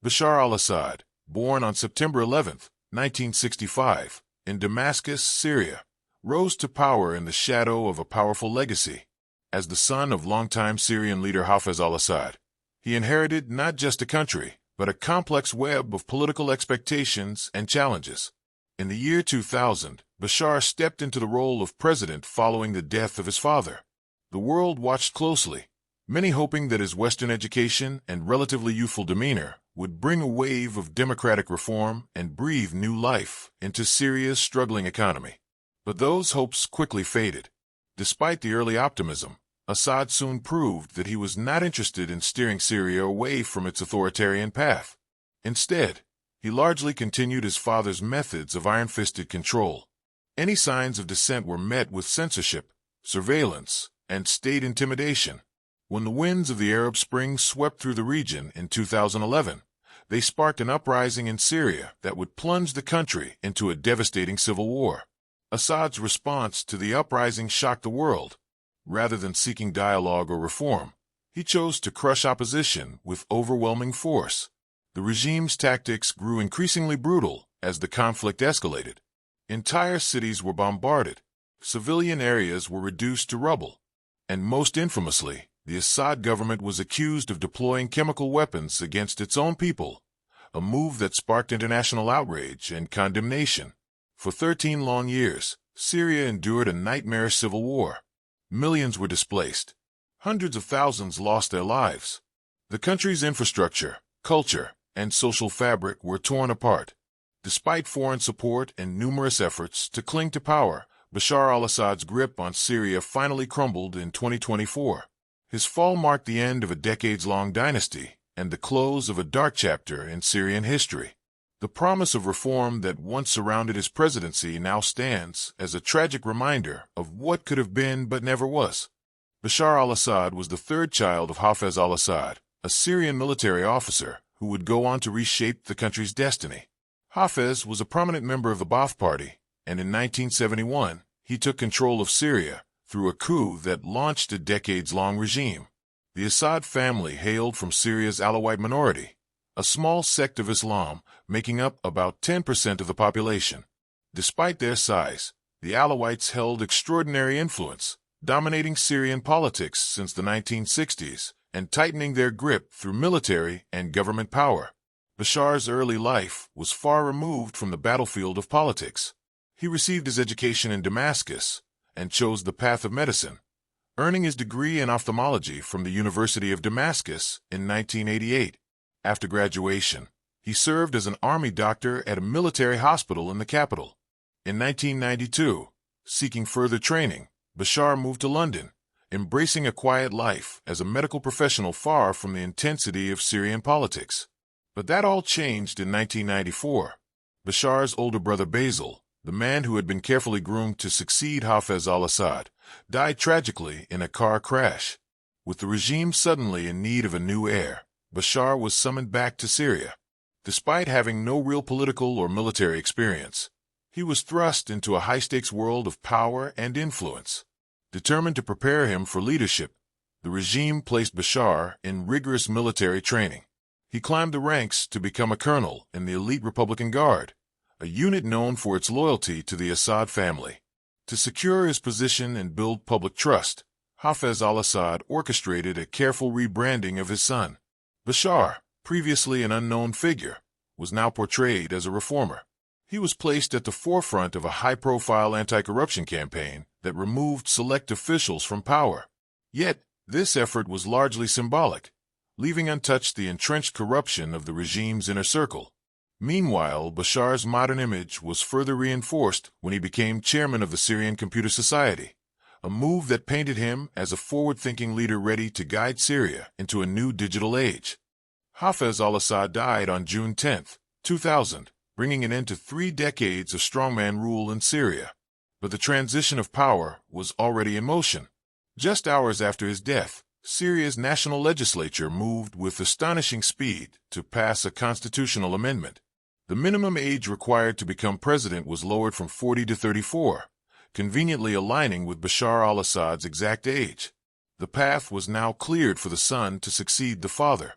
Bashar al-Assad, born on September 11, 1965, in Damascus, Syria, rose to power in the shadow of a powerful legacy. As the son of longtime Syrian leader Hafez al-Assad, he inherited not just a country, but a complex web of political expectations and challenges. In the year 2000, Bashar stepped into the role of president following the death of his father. The world watched closely, many hoping that his Western education and relatively youthful demeanor would bring a wave of democratic reform and breathe new life into Syria's struggling economy. But those hopes quickly faded. Despite the early optimism, Assad soon proved that he was not interested in steering Syria away from its authoritarian path. Instead, he largely continued his father's methods of iron-fisted control. Any signs of dissent were met with censorship, surveillance, and state intimidation. When the winds of the Arab Spring swept through the region in 2011, they sparked an uprising in Syria that would plunge the country into a devastating civil war. Assad's response to the uprising shocked the world. Rather than seeking dialogue or reform, he chose to crush opposition with overwhelming force. The regime's tactics grew increasingly brutal as the conflict escalated. Entire cities were bombarded, civilian areas were reduced to rubble, and most infamously, the Assad government was accused of deploying chemical weapons against its own people, a move that sparked international outrage and condemnation. For 13 long years, Syria endured a nightmarish civil war. Millions were displaced. Hundreds of thousands lost their lives. The country's infrastructure, culture, and social fabric were torn apart. Despite foreign support and numerous efforts to cling to power, Bashar al-Assad's grip on Syria finally crumbled in 2024. His fall marked the end of a decades-long dynasty and the close of a dark chapter in Syrian history. The promise of reform that once surrounded his presidency now stands as a tragic reminder of what could have been but never was. Bashar al-Assad was the third child of Hafez al-Assad, a Syrian military officer who would go on to reshape the country's destiny. Hafez was a prominent member of the Ba'ath Party, and in 1971, he took control of Syria through a coup that launched a decades-long regime. The Assad family hailed from Syria's Alawite minority, a small sect of Islam making up about 10% of the population. Despite their size, the Alawites held extraordinary influence, dominating Syrian politics since the 1960s and tightening their grip through military and government power. Bashar's early life was far removed from the battlefield of politics. He received his education in Damascus and chose the path of medicine, earning his degree in ophthalmology from the University of Damascus in 1988. After graduation, he served as an army doctor at a military hospital in the capital. In 1992, seeking further training, Bashar moved to London, embracing a quiet life as a medical professional far from the intensity of Syrian politics. But that all changed in 1994. Bashar's older brother Basil, the man who had been carefully groomed to succeed Hafez al-Assad, died tragically in a car crash. With the regime suddenly in need of a new heir, Bashar was summoned back to Syria. Despite having no real political or military experience, he was thrust into a high-stakes world of power and influence. Determined to prepare him for leadership, the regime placed Bashar in rigorous military training. He climbed the ranks to become a colonel in the elite Republican Guard, a unit known for its loyalty to the Assad family. To secure his position and build public trust, Hafez al-Assad orchestrated a careful rebranding of his son. Bashar, previously an unknown figure, was now portrayed as a reformer. He was placed at the forefront of a high-profile anti-corruption campaign that removed select officials from power. Yet, this effort was largely symbolic, leaving untouched the entrenched corruption of the regime's inner circle. Meanwhile, Bashar's modern image was further reinforced when he became chairman of the Syrian Computer Society, a move that painted him as a forward-thinking leader ready to guide Syria into a new digital age. Hafez al-Assad died on June 10, 2000, bringing an end to 3 decades of strongman rule in Syria. But the transition of power was already in motion. Just hours after his death, Syria's national legislature moved with astonishing speed to pass a constitutional amendment. The minimum age required to become president was lowered from 40 to 34, conveniently aligning with Bashar al-Assad's exact age. The path was now cleared for the son to succeed the father.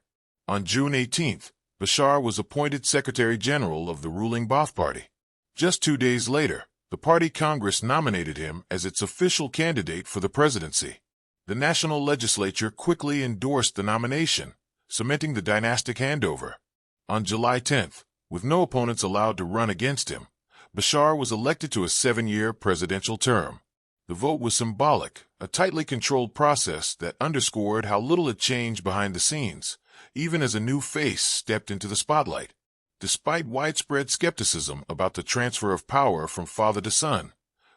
On June 18, Bashar was appointed Secretary General of the ruling Ba'ath Party. Just 2 days later, the party Congress nominated him as its official candidate for the presidency. The national legislature quickly endorsed the nomination, cementing the dynastic handover. On July 10th, with no opponents allowed to run against him, Bashar was elected to a 7-year presidential term. The vote was symbolic, a tightly controlled process that underscored how little had changed behind the scenes, even as a new face stepped into the spotlight. Despite widespread skepticism about the transfer of power from father to son,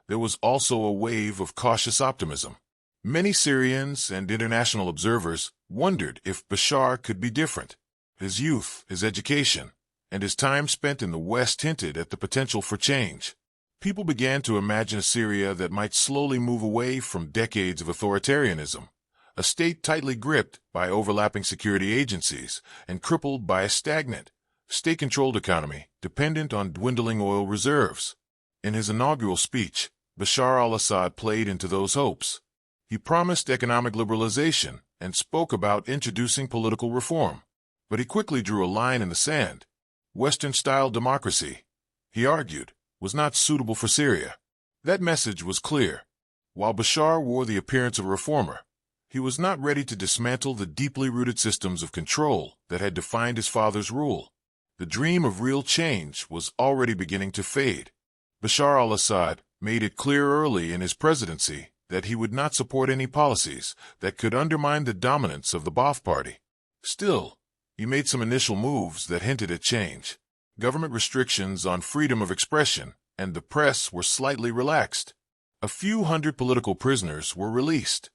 there was also a wave of cautious optimism. Many Syrians and international observers wondered if Bashar could be different. His youth, his education, and his time spent in the West hinted at the potential for change. People began to imagine a Syria that might slowly move away from decades of authoritarianism, a state tightly gripped by overlapping security agencies and crippled by a stagnant, state-controlled economy dependent on dwindling oil reserves. In his inaugural speech, Bashar al-Assad played into those hopes. He promised economic liberalization and spoke about introducing political reform. But he quickly drew a line in the sand. Western-style democracy, he argued, was not suitable for Syria. That message was clear. While Bashar wore the appearance of a reformer, he was not ready to dismantle the deeply rooted systems of control that had defined his father's rule. The dream of real change was already beginning to fade. Bashar al-Assad made it clear early in his presidency that he would not support any policies that could undermine the dominance of the Ba'ath Party. Still, he made some initial moves that hinted at change. Government restrictions on freedom of expression and the press were slightly relaxed. A few hundred political prisoners were released.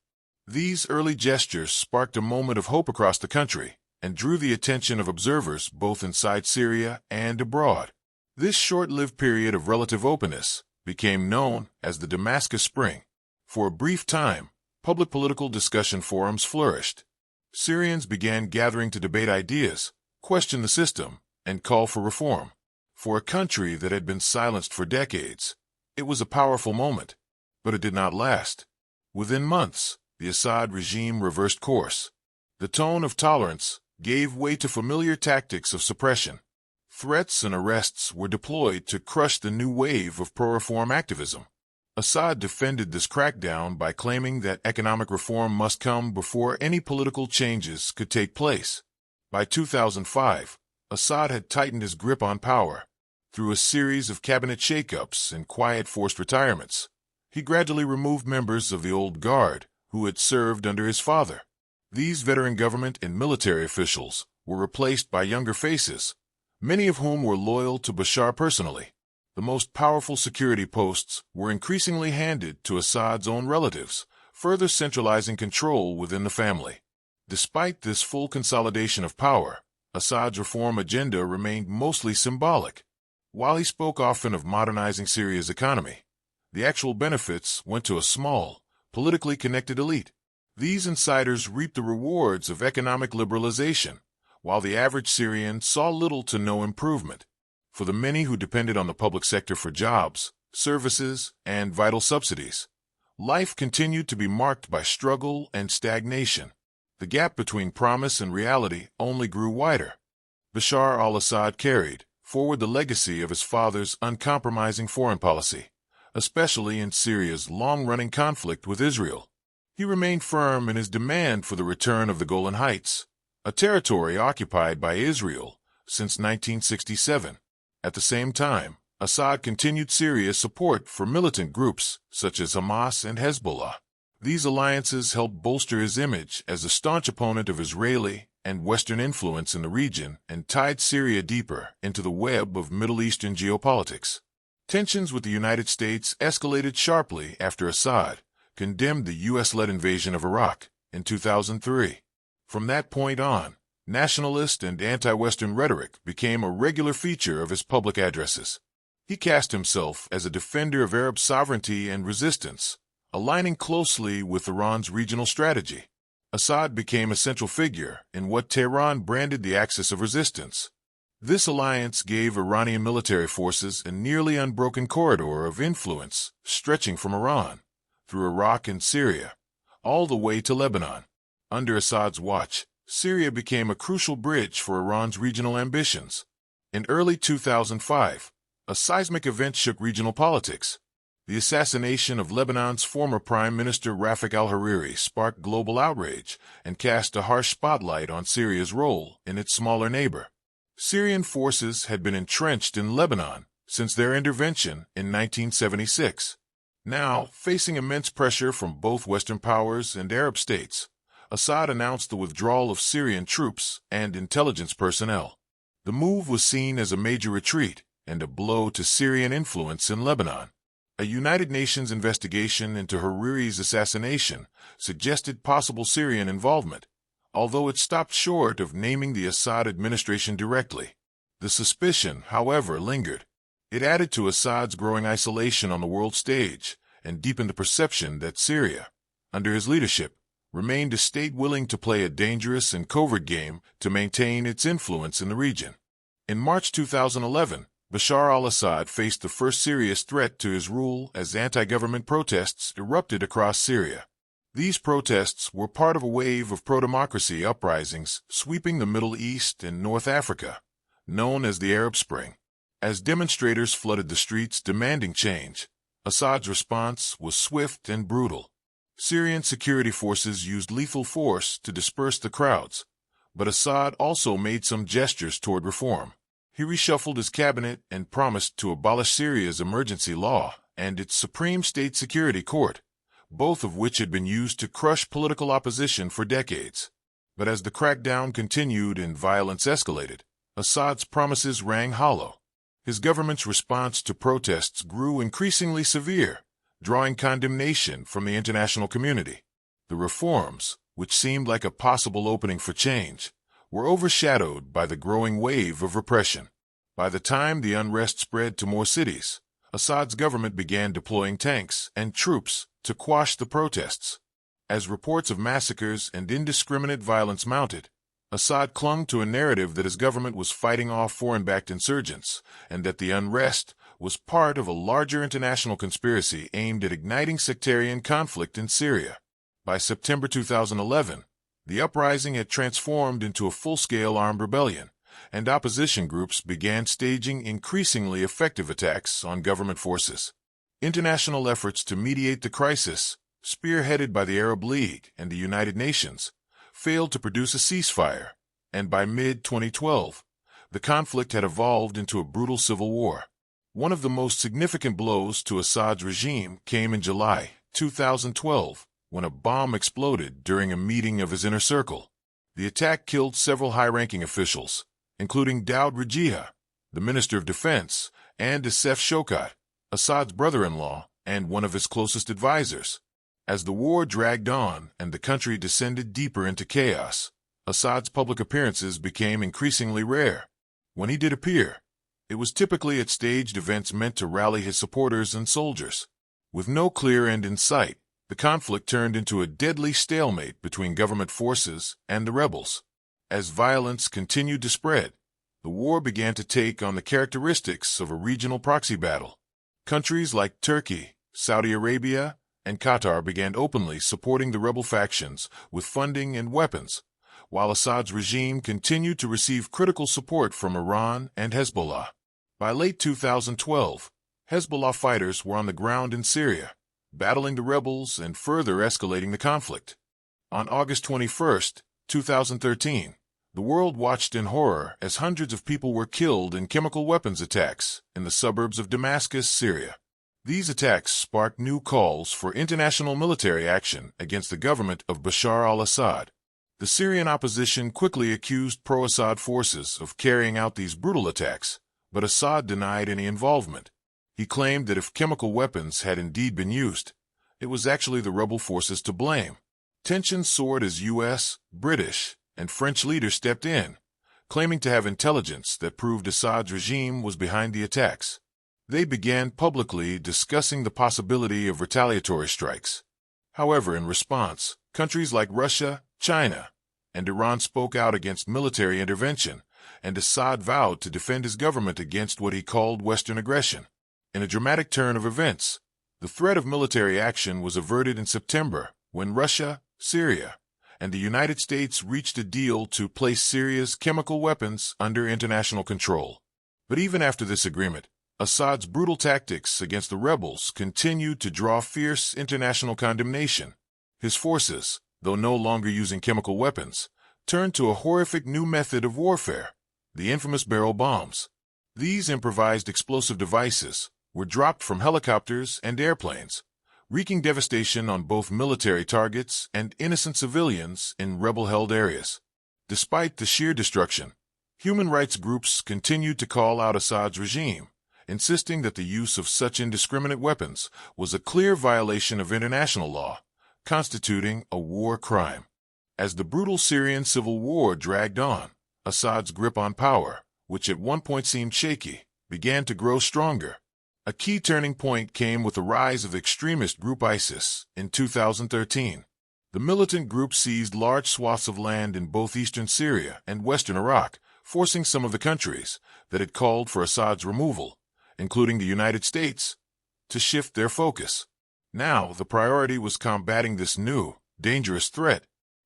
These early gestures sparked a moment of hope across the country and drew the attention of observers both inside Syria and abroad. This short-lived period of relative openness became known as the Damascus Spring. For a brief time, public political discussion forums flourished. Syrians began gathering to debate ideas, question the system, and call for reform. For a country that had been silenced for decades, it was a powerful moment. But it did not last. Within months, the Assad regime reversed course. The tone of tolerance gave way to familiar tactics of suppression. Threats and arrests were deployed to crush the new wave of pro-reform activism. Assad defended this crackdown by claiming that economic reform must come before any political changes could take place. By 2005, Assad had tightened his grip on power. Through a series of cabinet shakeups and quiet forced retirements, he gradually removed members of the old guard who had served under his father. These veteran government and military officials were replaced by younger faces, many of whom were loyal to Bashar personally. The most powerful security posts were increasingly handed to Assad's own relatives, further centralizing control within the family. Despite this full consolidation of power, Assad's reform agenda remained mostly symbolic. While he spoke often of modernizing Syria's economy, the actual benefits went to a small, politically connected elite. These insiders reaped the rewards of economic liberalization, while the average Syrian saw little to no improvement. For the many who depended on the public sector for jobs, services, and vital subsidies, life continued to be marked by struggle and stagnation. The gap between promise and reality only grew wider. Bashar al-Assad carried forward the legacy of his father's uncompromising foreign policy, especially in Syria's long-running conflict with Israel. He remained firm in his demand for the return of the Golan Heights, a territory occupied by Israel since 1967. At the same time, Assad continued Syria's support for militant groups such as Hamas and Hezbollah. These alliances helped bolster his image as a staunch opponent of Israeli and Western influence in the region and tied Syria deeper into the web of Middle Eastern geopolitics. Tensions with the United States escalated sharply after Assad condemned the U.S.-led invasion of Iraq in 2003. From that point on, nationalist and anti-Western rhetoric became a regular feature of his public addresses. He cast himself as a defender of Arab sovereignty and resistance, aligning closely with Iran's regional strategy. Assad became a central figure in what Tehran branded the axis of resistance. This alliance gave Iranian military forces a nearly unbroken corridor of influence stretching from Iran, through Iraq and Syria, all the way to Lebanon. Under Assad's watch, Syria became a crucial bridge for Iran's regional ambitions. In early 2005, a seismic event shook regional politics. The assassination of Lebanon's former Prime Minister Rafik al-Hariri sparked global outrage and cast a harsh spotlight on Syria's role in its smaller neighbor. Syrian forces had been entrenched in Lebanon since their intervention in 1976. Now, facing immense pressure from both Western powers and Arab states, Assad announced the withdrawal of Syrian troops and intelligence personnel. The move was seen as a major retreat and a blow to Syrian influence in Lebanon. A United Nations investigation into Hariri's assassination suggested possible Syrian involvement, although it stopped short of naming the Assad administration directly. The suspicion, however, lingered. It added to Assad's growing isolation on the world stage and deepened the perception that Syria, under his leadership, remained a state willing to play a dangerous and covert game to maintain its influence in the region. In March 2011, Bashar al-Assad faced the first serious threat to his rule as anti-government protests erupted across Syria. These protests were part of a wave of pro-democracy uprisings sweeping the Middle East and North Africa, known as the Arab Spring. As demonstrators flooded the streets demanding change, Assad's response was swift and brutal. Syrian security forces used lethal force to disperse the crowds, but Assad also made some gestures toward reform. He reshuffled his cabinet and promised to abolish Syria's emergency law and its Supreme State Security Court, both of which had been used to crush political opposition for decades. But as the crackdown continued and violence escalated, Assad's promises rang hollow. His government's response to protests grew increasingly severe, drawing condemnation from the international community. The reforms, which seemed like a possible opening for change, were overshadowed by the growing wave of repression. By the time the unrest spread to more cities, Assad's government began deploying tanks and troops to quash the protests. As reports of massacres and indiscriminate violence mounted, Assad clung to a narrative that his government was fighting off foreign-backed insurgents and that the unrest was part of a larger international conspiracy aimed at igniting sectarian conflict in Syria. By September 2011, the uprising had transformed into a full-scale armed rebellion, and opposition groups began staging increasingly effective attacks on government forces. International efforts to mediate the crisis, spearheaded by the Arab League and the United Nations, failed to produce a ceasefire, and by mid-2012, the conflict had evolved into a brutal civil war. One of the most significant blows to Assad's regime came in July 2012, when a bomb exploded during a meeting of his inner circle. The attack killed several high-ranking officials, including Daoud Rajiha, the Minister of Defense, and Assef Shokat, Assad's brother-in-law and one of his closest advisors. As the war dragged on and the country descended deeper into chaos, Assad's public appearances became increasingly rare. When he did appear, it was typically at staged events meant to rally his supporters and soldiers. With no clear end in sight, the conflict turned into a deadly stalemate between government forces and the rebels. As violence continued to spread, the war began to take on the characteristics of a regional proxy battle. Countries like Turkey, Saudi Arabia, and Qatar began openly supporting the rebel factions with funding and weapons, while Assad's regime continued to receive critical support from Iran and Hezbollah. By late 2012, Hezbollah fighters were on the ground in Syria, battling the rebels and further escalating the conflict. On August 21, 2013, the world watched in horror as hundreds of people were killed in chemical weapons attacks in the suburbs of Damascus, Syria. These attacks sparked new calls for international military action against the government of Bashar al-Assad. The Syrian opposition quickly accused pro-Assad forces of carrying out these brutal attacks, but Assad denied any involvement. He claimed that if chemical weapons had indeed been used, it was actually the rebel forces to blame. Tensions soared as U.S., British, and French leaders stepped in, claiming to have intelligence that proved Assad's regime was behind the attacks. They began publicly discussing the possibility of retaliatory strikes. However, in response, countries like Russia, China, and Iran spoke out against military intervention, and Assad vowed to defend his government against what he called Western aggression. In a dramatic turn of events, the threat of military action was averted in September when Russia, Syria, and the United States reached a deal to place Syria's chemical weapons under international control. But even after this agreement, Assad's brutal tactics against the rebels continued to draw fierce international condemnation. His forces, though no longer using chemical weapons, turned to a horrific new method of warfare, the infamous barrel bombs. These improvised explosive devices were dropped from helicopters and airplanes, wreaking devastation on both military targets and innocent civilians in rebel-held areas. Despite the sheer destruction, human rights groups continued to call out Assad's regime, insisting that the use of such indiscriminate weapons was a clear violation of international law, constituting a war crime. As the brutal Syrian civil war dragged on, Assad's grip on power, which at one point seemed shaky, began to grow stronger. A key turning point came with the rise of extremist group ISIS in 2013. The militant group seized large swaths of land in both eastern Syria and western Iraq, forcing some of the countries that had called for Assad's removal, including the United States, to shift their focus. Now, the priority was combating this new, dangerous threat.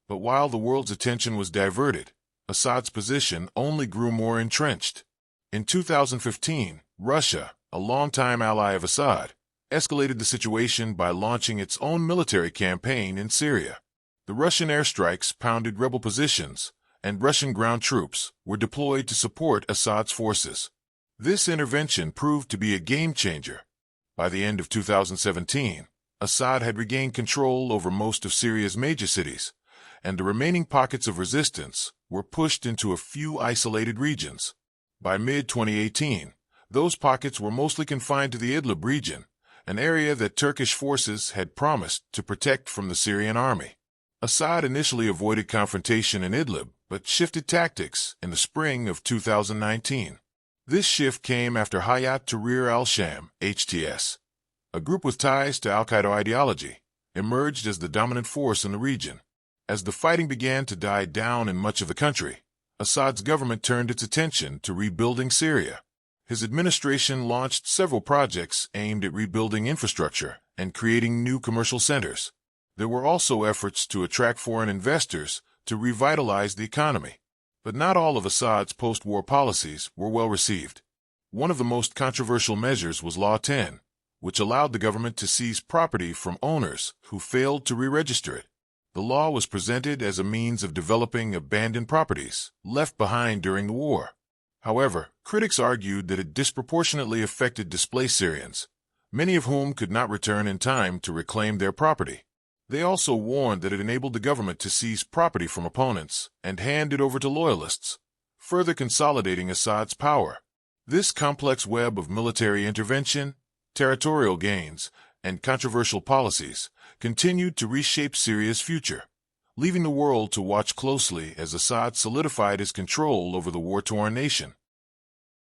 But while the world's attention was diverted, Assad's position only grew more entrenched. In 2015, Russia, a longtime ally of Assad, escalated the situation by launching its own military campaign in Syria. The Russian airstrikes pounded rebel positions, and Russian ground troops were deployed to support Assad's forces. This intervention proved to be a game-changer. By the end of 2017, Assad had regained control over most of Syria's major cities, and the remaining pockets of resistance were pushed into a few isolated regions. By mid-2018, those pockets were mostly confined to the Idlib region, an area that Turkish forces had promised to protect from the Syrian army. Assad initially avoided confrontation in Idlib, but shifted tactics in the spring of 2019. This shift came after Hayat Tahrir al-Sham, HTS, a group with ties to al-Qaeda ideology, emerged as the dominant force in the region. As the fighting began to die down in much of the country, Assad's government turned its attention to rebuilding Syria. His administration launched several projects aimed at rebuilding infrastructure and creating new commercial centers. There were also efforts to attract foreign investors to revitalize the economy. But not all of Assad's post-war policies were well received. One of the most controversial measures was Law 10, which allowed the government to seize property from owners who failed to re-register it. The law was presented as a means of developing abandoned properties left behind during the war. However, critics argued that it disproportionately affected displaced Syrians, many of whom could not return in time to reclaim their property. They also warned that it enabled the government to seize property from opponents and hand it over to loyalists, further consolidating Assad's power. This complex web of military intervention, territorial gains, and controversial policies continued to reshape Syria's future, leaving the world to watch closely as Assad solidified his control over the war-torn nation.